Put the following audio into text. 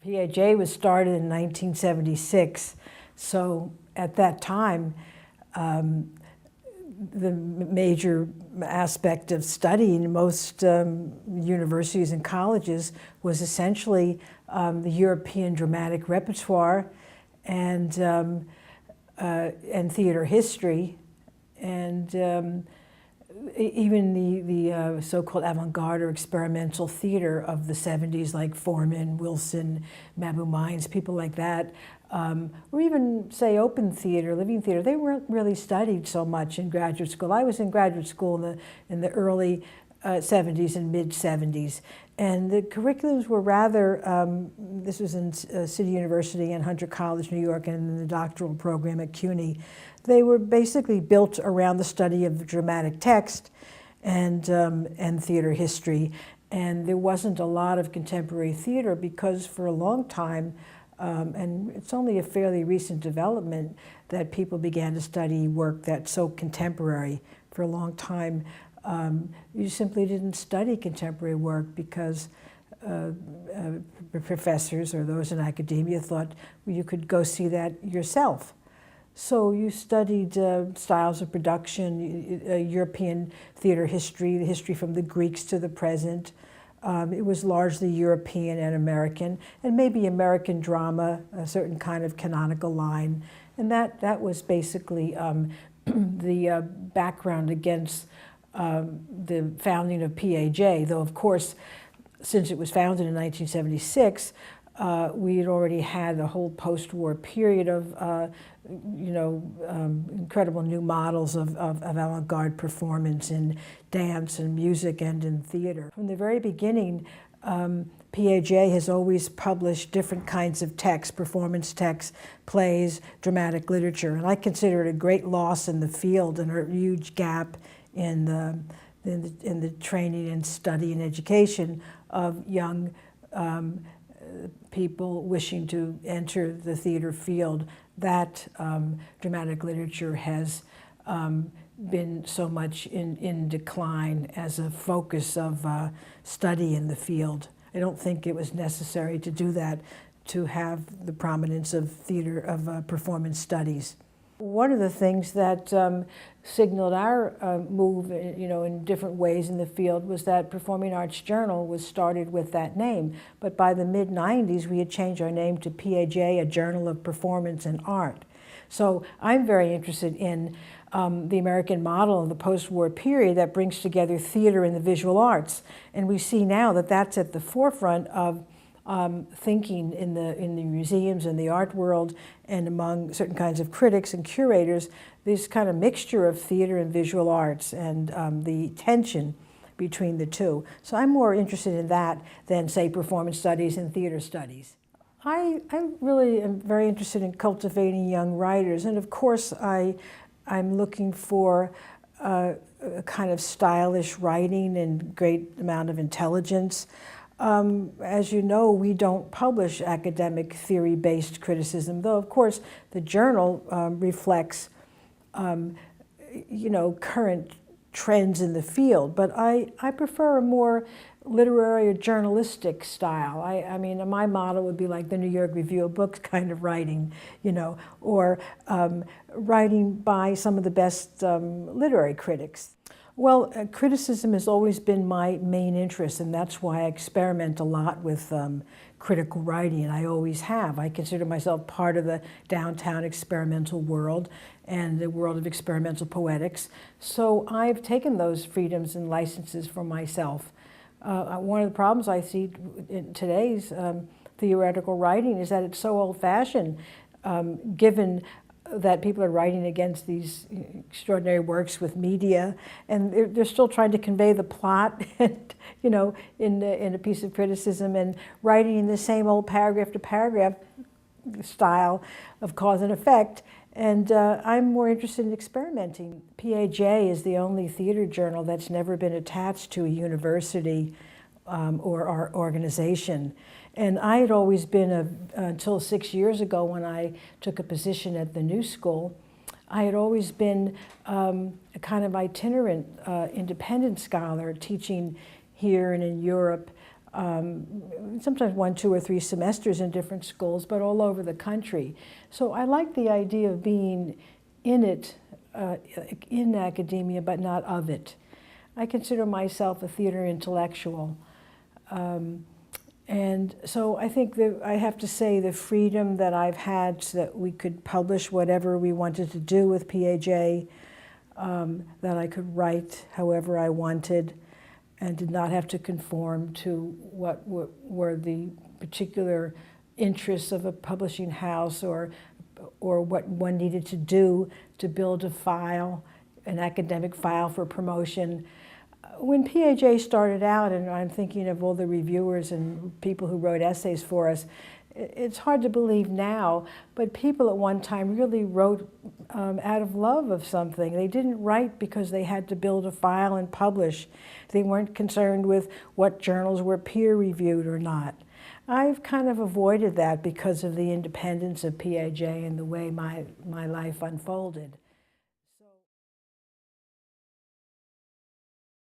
PAJ was started in 1976, so at that time, the major aspect of studying most universities and colleges was essentially the European dramatic repertoire and theater history, and even the so-called avant-garde or experimental theater of the 70s, like Foreman, Wilson, Mabou Mines, people like that, or even, say, open theater, living theater. They weren't really studied so much in graduate school. I was in graduate school in the early 70s and mid-70s, and the curriculums were rather, this was in City University and Hunter College, New York, and in the doctoral program at CUNY. They were basically built around the study of the dramatic text and theater history, and there wasn't a lot of contemporary theater because for a long time, and it's only a fairly recent development that people began to study work that's so contemporary. For a long time, you simply didn't study contemporary work because professors or those in academia thought you could go see that yourself. So you studied styles of production, European theater history, the history from the Greeks to the present. It was largely European and American, and maybe American drama, a certain kind of canonical line. And that was basically the background against the founding of PAJ, though of course, since it was founded in 1976, we had already had a whole post-war period of incredible new models of avant-garde performance in dance and music and in theater. From the very beginning, PAJ has always published different kinds of texts, performance texts, plays, dramatic literature, and I consider it a great loss in the field and a huge gap in the training and study and education of young people wishing to enter the theater field. That dramatic literature has been so much in decline as a focus of study in the field. I don't think it was necessary to do that to have the prominence of theater, of performance studies. One of the things that signaled our move, in different ways in the field was that Performing Arts Journal was started with that name. But by the mid-90s, we had changed our name to PAJ, a Journal of Performance and Art. So I'm very interested in the American model of the post-war period that brings together theater and the visual arts. And we see now that that's at the forefront of thinking in the museums and the art world and among certain kinds of critics and curators, this kind of mixture of theater and visual arts and the tension between the two. So I'm more interested in that than, say, performance studies and theater studies. I really am very interested in cultivating young writers, and of course I'm looking for a kind of stylish writing and great amount of intelligence. As you know, we don't publish academic theory-based criticism, though of course the journal reflects, current trends in the field. But I prefer a more literary or journalistic style. I mean, my motto would be like the New York Review of Books kind of writing, or writing by some of the best literary critics. Well, criticism has always been my main interest, and that's why I experiment a lot with critical writing, and I always have. I consider myself part of the downtown experimental world and the world of experimental poetics. So I've taken those freedoms and licenses for myself. One of the problems I see in today's theoretical writing is that it's so old-fashioned, given that people are writing against these extraordinary works with media, and they're still trying to convey the plot, and, in a piece of criticism, and writing in the same old paragraph to paragraph style of cause and effect. And I'm more interested in experimenting. PAJ is the only theater journal that's never been attached to a university or our organization. And I had always been, until 6 years ago when I took a position at the New School, I had always been a kind of itinerant independent scholar teaching here and in Europe sometimes 1, 2, or 3 semesters in different schools, but all over the country. So I like the idea of being in it, in academia, but not of it. I consider myself a theater intellectual. And so I think that I have to say the freedom that I've had so that we could publish whatever we wanted to do with PAJ, that I could write however I wanted and did not have to conform to what were the particular interests of a publishing house or what one needed to do to build a file, an academic file for promotion. When PAJ started out, and I'm thinking of all the reviewers and people who wrote essays for us, it's hard to believe now, but people at one time really wrote out of love of something. They didn't write because they had to build a file and publish. They weren't concerned with what journals were peer-reviewed or not. I've kind of avoided that because of the independence of PAJ and the way my life unfolded.